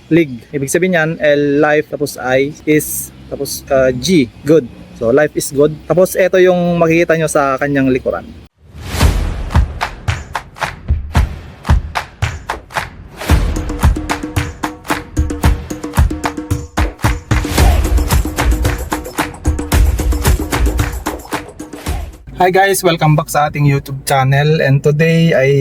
Lig. Ibig sabihin yan, L, life, tapos I, is, tapos G, good. So, life is good. Tapos, ito yung makikita nyo sa kanyang likuran. Hi guys, welcome back sa ating YouTube channel, and today ay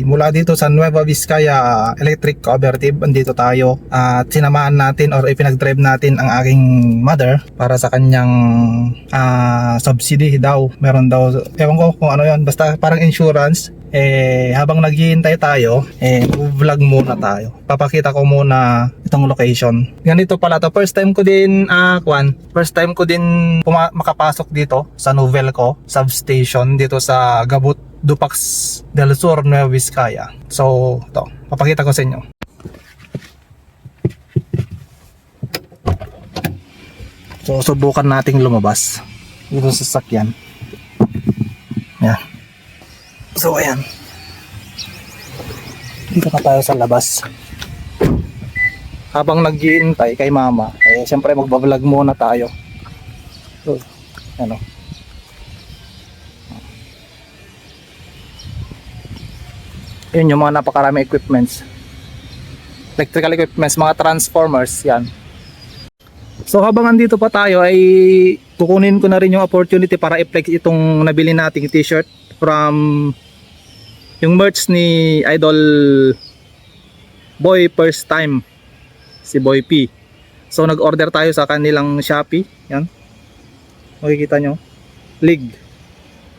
mula dito sa Nueva Vizcaya Electric Cooperative. Andito tayo at sinamahan natin or ipinag-drive natin ang aking mother para sa kanyang subsidy daw. Meron daw, ewan ko kung ano yun, basta parang insurance. Habang naghihintay tayo, vlog muna tayo. Papakita ko muna itong location. Ganito pala to, first time ko din makapasok dito sa Novelco substation dito sa Gabut, Dupax del Sur, Nueva Vizcaya. So, ito, papakita ko sa inyo. So, subukan nating lumabas dito sa sasakyan. Yan. So ayan, dito na tayo sa labas. Habang nag-iintay kay mama, siyempre magbablog muna tayo. So, ano, yun yung mga napakarami equipments, electrical equipments, mga transformers, yan. So habang andito pa tayo ay kukunin ko na rin yung opportunity para i-flex itong nabili nating t-shirt from yung merch ni Idol Boy First Time, si Boy P. So nag-order tayo sa kanilang Shopee. Yan, makikita nyo, Lig.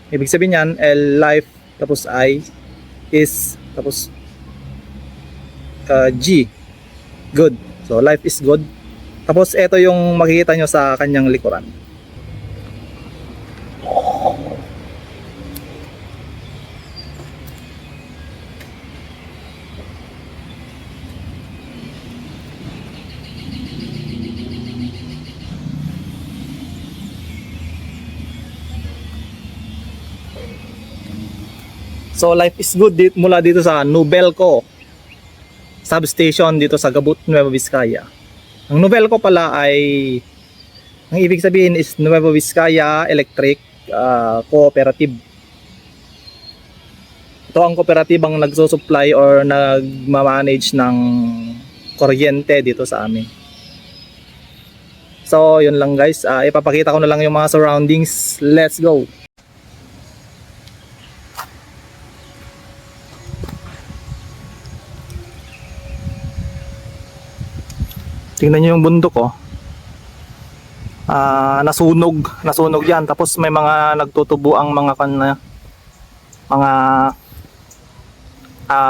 Ibig sabihin yan, L, life, tapos I, is, tapos G, good. So life is good. Tapos ito yung makikita nyo sa kanyang likuran. So life is good mula dito sa Novelco substation dito sa Gabut, Nueva Vizcaya. Ang Novelco pala ay, ang ibig sabihin is Nueva Vizcaya Electric Cooperative. Ito ang kooperatibang nagsusupply or nagmamanage ng kuryente dito sa amin. So yun lang guys, ipapakita ko na lang yung mga surroundings. Let's go! Tingnan nyo yung bundok, oh. Nasunog yan. Tapos may mga nagtutubo ang mga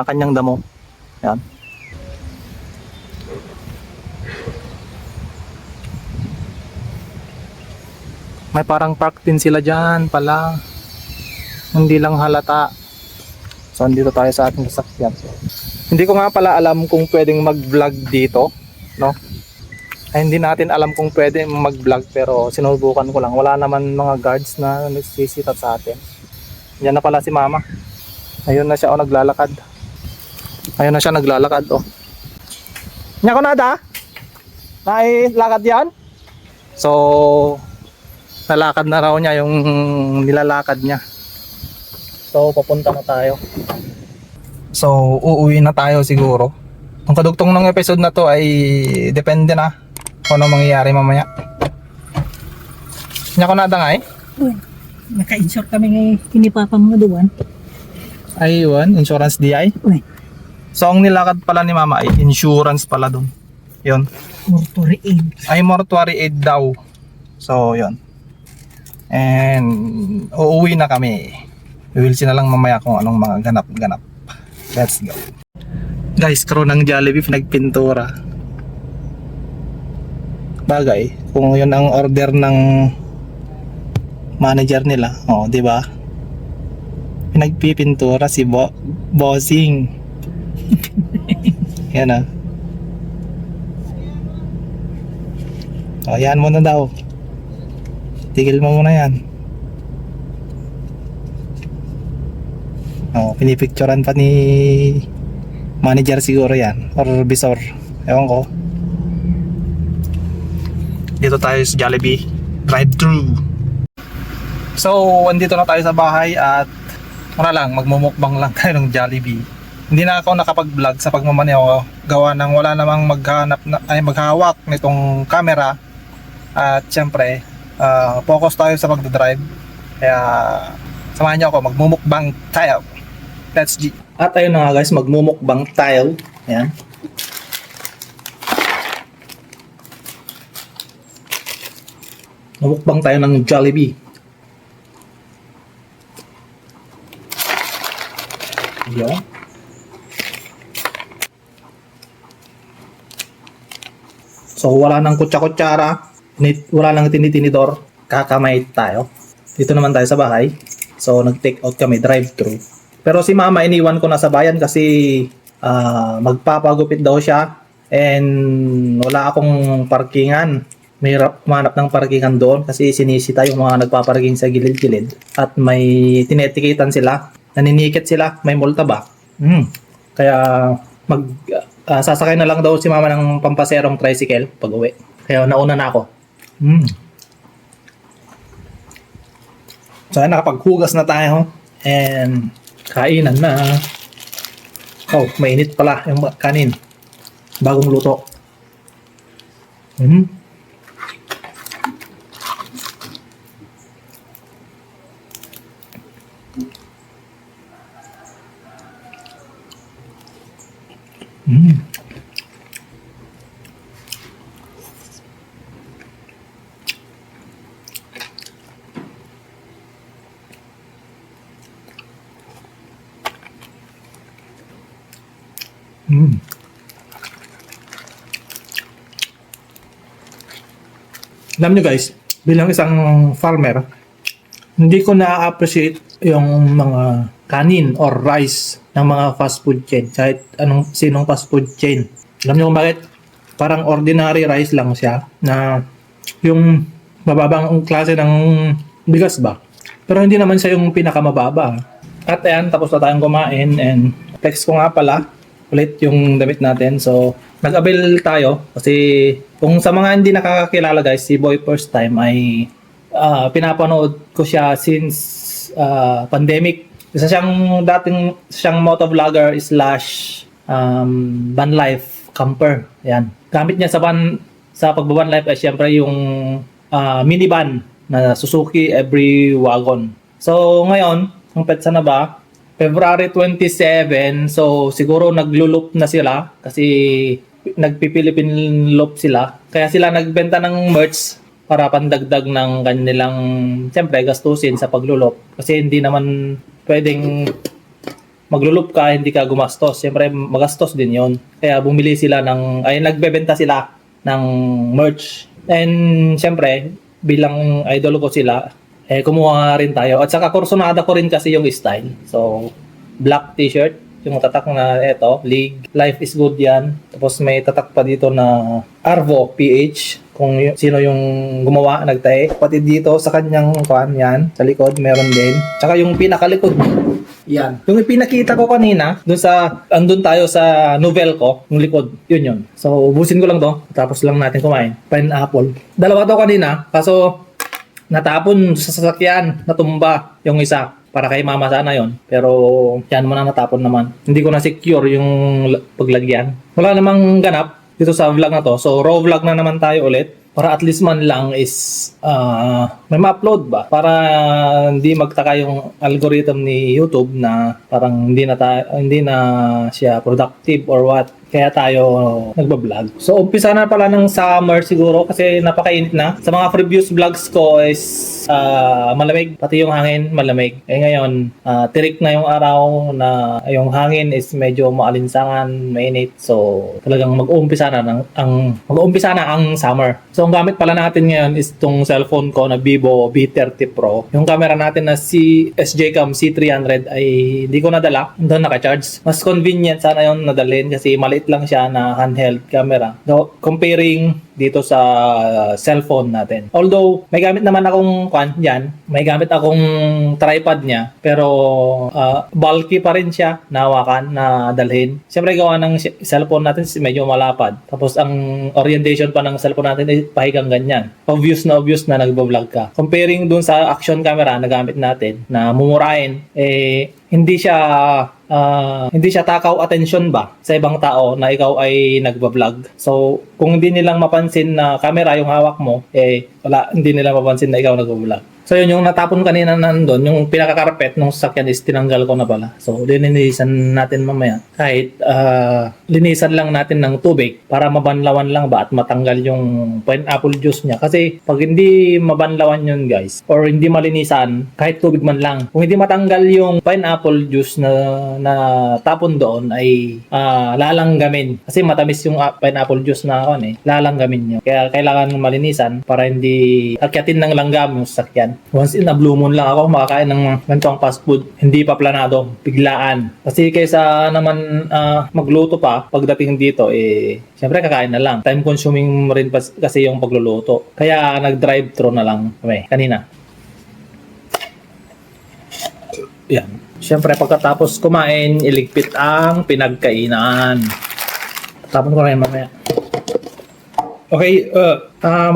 kanyang damo. Yan. May parang park din sila dyan pala. Hindi lang halata. So andito tayo sa ating sasakyan. Hindi ko nga pala alam kung pwedeng mag-vlog dito, no? Ay, hindi natin alam kung pwede mag-vlog, pero sinubukan ko lang. Wala naman mga guards na nagsisitat sa atin. Yan na pala si mama. Ayun na siya, naglalakad. Ayun na siya naglalakad, oh. Nya ko nada? Lakad yan? So nalakad na raw niya yung nilalakad niya. So papunta na tayo. So uuwi na tayo siguro. Ang kadugtong ng episode na to ay depende na kung ano mangyayari mamaya. Nya ko nada nga eh? Uy, naka-insure kami ng kinipapang mo doon. Ay, yun, insurance DI? Uy, So ang nilakad pala ni mama ay insurance pala dun. Yun. mortuary aid. Ay mortuary aid daw. So yun. And uuwi na kami. We will see na lang mamaya kung anong mga ganap-ganap. Let's go. Guys, crew ng Jollibee nagpintura. Bagay, kung yun ang order ng manager nila, oh, di ba? Pinagpipintura si Bossing. Yan ah. Oh, yan mo na daw. Tigil mo muna yan. Oh, pinipicturean pa ni manager siguro yan or visor. Ewan ko. Dito tayo sa Jollibee drive-thru. So, andito na tayo sa bahay at wala lang, magmumukbang lang tayo ng Jollibee. Hindi na ako nakapag-vlog sa pagmamaneho gawa ng wala namang maghawak nitong camera. At syempre, focus tayo sa pagdadrive. Kaya samahan niyo ako, magmumukbang tayo. Let's G. At ayun na nga guys, magmumukbang tayo. Ayan. Mumukbang tayo ng Jollibee. Ayan. So wala nang kutsa-kutsara, wala nang tinitinidor, kakamay tayo. Dito naman tayo sa bahay. So nag-take out kami, drive-thru. Pero si mama iniwan ko na sa bayan kasi magpapagupit daw siya and wala akong parkingan. Mahirap kumanap ng parkingan doon kasi sinisita yung mga nagpaparking sa gilid-gilid at may tinetikitan sila, naninikit sila, may multa ba? Kaya sasakay na lang daw si mama ng pampaserong tricycle pag uwi. Kaya nauna na ako. So nakapaghugas na tayo and kainan na. Oh, mainit pala yung kanin. Bagong luto. Alam nyo guys, bilang isang farmer, hindi ko na-appreciate yung mga kanin or rice ng mga fast food chain. Kahit sinong fast food chain. Alam nyo kung bakit? Parang ordinary rice lang siya na yung mababang klase ng bigas ba? Pero hindi naman siya yung pinakamababa. At ayan, tapos na tayong kumain and flex ko nga pala ulit yung damit natin. So, nag-avail tayo kasi kung sa mga hindi nakakakilala guys, si Boy First Time ay pinapanood ko siya since pandemic. Isa siyang motovlogger slash van life camper. Ayan. Gamit niya sa pagbaban life ay syempre yung minivan na Suzuki Every Wagon. So ngayon, ang petsa na ba? February 27, so siguro naglo-loop na sila kasi nagpi-Philippine loop sila. Kaya sila nagbenta ng merch para pandagdag ng kanilang siyempre gastusin sa paglo-loop. Kasi hindi naman pwedeng maglo-loop ka, hindi ka gumastos. Siyempre magastos din yon. Kaya nagbebenta sila ng merch. And siyempre, bilang idol ko sila, kumuha rin tayo. At saka kursunada ko rin kasi yung style. So, black t-shirt, yung tatak na League, Life is Good yan. Tapos may tatak pa dito na Arvo PH, kung sino yung gumawa, nagtae. Pati dito sa kanyang yan, sa likod, meron din. Tsaka yung pinakalikod, yan. Yung ipinakita ko kanina, andun tayo sa novel ko, yung likod, yun. So, ubusin ko lang to, tapos lang natin kumain. Pineapple. Dalawa to kanina, kaso natapon sa sasakyan, natumba yung isa. Para kay mama sana yon. Pero yan mo na natapon naman. Hindi ko na secure yung paglagyan. Wala namang ganap dito sa vlog na to. So raw vlog na naman tayo ulit. Para at least man lang is may ma-upload ba? Para hindi magtaka yung algorithm ni YouTube na parang hindi na siya productive or what. Kaya tayo nagbablog. So umpisa na pala ng summer siguro kasi napakainit na. Sa mga previous vlogs ko is malamig. Pati yung hangin malamig. Ngayon tirik na yung araw na yung hangin is medyo maalinsangan, mainit. So talagang mag-uumpisa na ang summer. So ang gamit pala natin ngayon is itong cellphone ko na Vivo V30 Pro. Yung camera natin na SJ-Cam C300 ay hindi ko nadala. Doon naka-charge. Mas convenient sana yung nadalhin kasi maliit ginamit lang siya na handheld camera. No, comparing dito sa cellphone natin. Although may gamit naman akong may gamit akong tripod niya, pero bulky pa rin siya na hawakan, na dalhin. Siyempre gawa ng cellphone natin medyo malapad. Tapos ang orientation pa ng cellphone natin ay pahigang ganyan. Obvious na nagbo-vlog ka. Comparing dun sa action camera na gamit natin na mumurahin, hindi siya takaw attention ba sa ibang tao na ikaw ay nagba-vlog. So, kung hindi nilang mapansin na camera yung hawak mo, hindi nila mapansin na ikaw nagba-vlog. So, yun yung natapon kanina nandun, yung pinakakarpet nung sasakyan is tinanggal ko na pala. So, linisan natin mamaya. Kahit linisan lang natin ng tubig para mabanlawan lang ba at matanggal yung pineapple juice niya. Kasi pag hindi mabanlawan yun guys, or hindi malinisan, kahit tubig man lang, kung hindi matanggal yung pineapple juice na tapon doon ay lalanggamin. Kasi matamis yung pineapple juice na lalanggamin niya. Kaya kailangan malinisan para hindi akyatin ng langgam yung sasakyan. Once in a blue moon lang ako makakain ng ganitong fast food, hindi pa planado, biglaan. Kasi kaysa naman magluto pa pagdating dito, syempre kakain na lang. Time consuming rin kasi yung pagluluto. Kaya nag-drive-thru na lang kami kanina. Yan. Syempre pagkatapos kumain, iligpit ang pinagkainan. Tapos ko rin mamaya. Okay,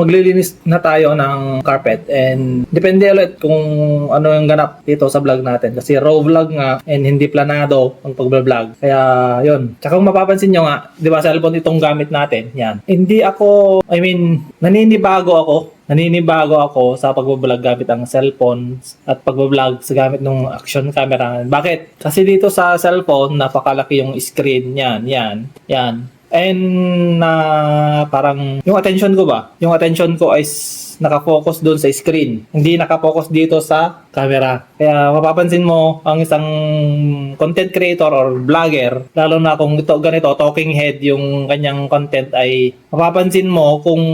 maglilinis na tayo ng carpet, and depende ulit kung ano yung ganap dito sa vlog natin kasi raw vlog nga and hindi planado ang pag-vlog. Kaya yun. Tsaka kung mapapansin nyo nga, di ba cellphone itong gamit natin, yan. Naninibago ako sa pag-vlog gamit ang cellphone at pag-vlog sa gamit ng action camera. Bakit? Kasi dito sa cellphone, napakalaki yung screen, yan. And parang yung attention ko is nakafocus doon sa screen. Hindi nakafocus dito sa camera. Kaya mapapansin mo ang isang content creator or vlogger, lalo na kung ganito, talking head yung kanyang content, ay mapapansin mo kung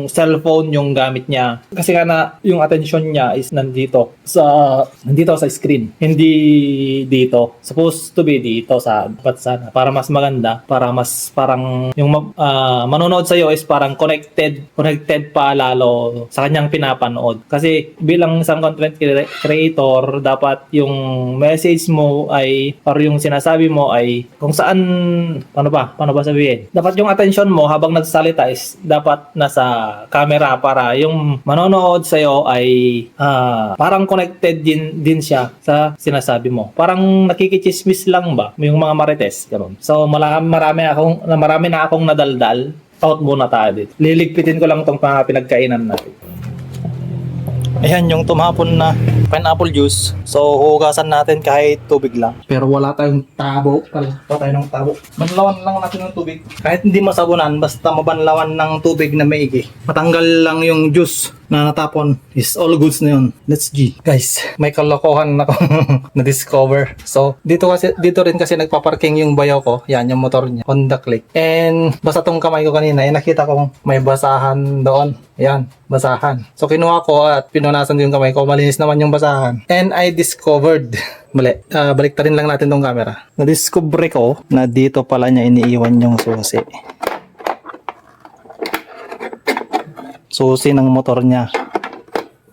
cellphone yung gamit niya. Kasi yung attention niya is nandito sa screen. Hindi dito. Supposed to be dito sana. Para mas maganda, para mas parang yung manonood sa'yo is parang connected pa lalo sa kanyang pinapanood. Kasi bilang isang content creator, dapat yung message mo or yung sinasabi mo ay kung saan, paano ba sabihin? Dapat yung attention mo habang nagsasalita is dapat nasa camera para yung manonood sa'yo ay parang connected din siya sa sinasabi mo. Parang nakikichismis lang ba yung mga marites, ganun. So marami na akong nadaldal. Out muna tayo dito. Liligpitin ko lang tong pinagkainan natin. Ayan yung tumapon na pineapple juice. So hugasan natin kahit tubig lang. Pero wala tayong tabo. Wala tayo ng tabo. Banlawan lang natin ng tubig. Kahit hindi masabunan, basta mabanlawan ng tubig na maigi. Matanggal lang yung juice na natapon, is all goods na yun. Let's G. Guys, may kalokohan na akong na-discover. So, dito rin kasi nagpaparking yung bayaw ko. Yan, yung motor niya. Honda Click. And, basta tong kamay ko kanina, nakita kong may basahan doon. Yan, basahan. So, kinuha ko at pinunasan din yung kamay ko. Malinis naman yung basahan. And I discovered, baliktarin lang natin tong camera. Na-discover ko na dito pala niya iniiwan yung susi. Susi ng motor niya.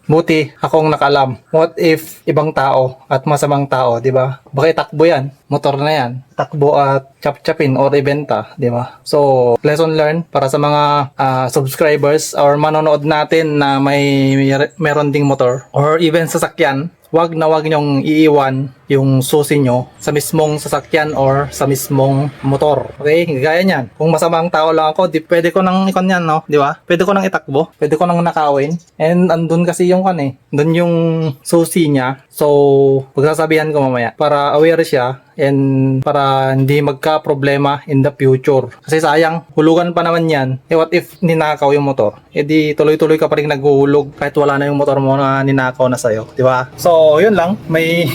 Buti akong nakaalam. What if ibang tao at masamang tao, di ba? Baka itakbo yan. Motor na yan. Takbo at chap-chapin or ibenta, di ba? So, lesson learned para sa mga subscribers or manonood natin na meron ding motor or even sasakyan. Wag niyong iiwan yung susi nyo sa mismong sasakyan or sa mismong motor. Okay? Gaya niyan. Kung masamang tao lang ako, pwede ko nang ikon yan, no? Di ba? Pwede ko nang itakbo. Pwede ko nang nakawin. And andun kasi yung Doon yung susi niya. So, pagsasabihan ko mamaya para aware siya and para hindi magka-problema in the future. Kasi sayang, hulugan pa naman yan. What if ninakaw yung motor? Di tuloy-tuloy ka pa rin naghuhulog kahit wala na yung motor mo na ninakaw na sa'yo. Di ba? So, yun lang. May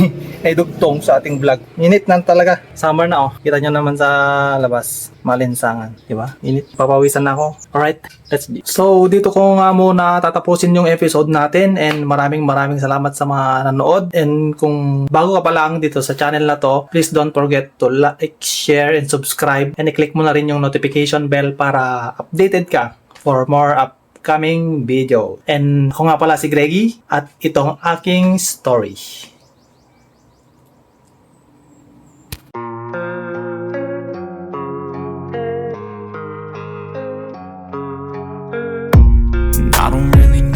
dugtong sa ating vlog. Init na talaga. Summer na oh. Kita nyo naman sa labas. Malinsangan. Diba? Init. Papawisan na ako. Alright. Let's go. So, dito ko nga muna tatapusin yung episode natin and maraming salamat sa mga nanood. And kung bago ka pa lang dito sa channel na to, please don't forget to like, share, and subscribe. And i-click mo na rin yung notification bell para updated ka for more upcoming video. And ako nga pala si Greggy at itong aking story. I don't really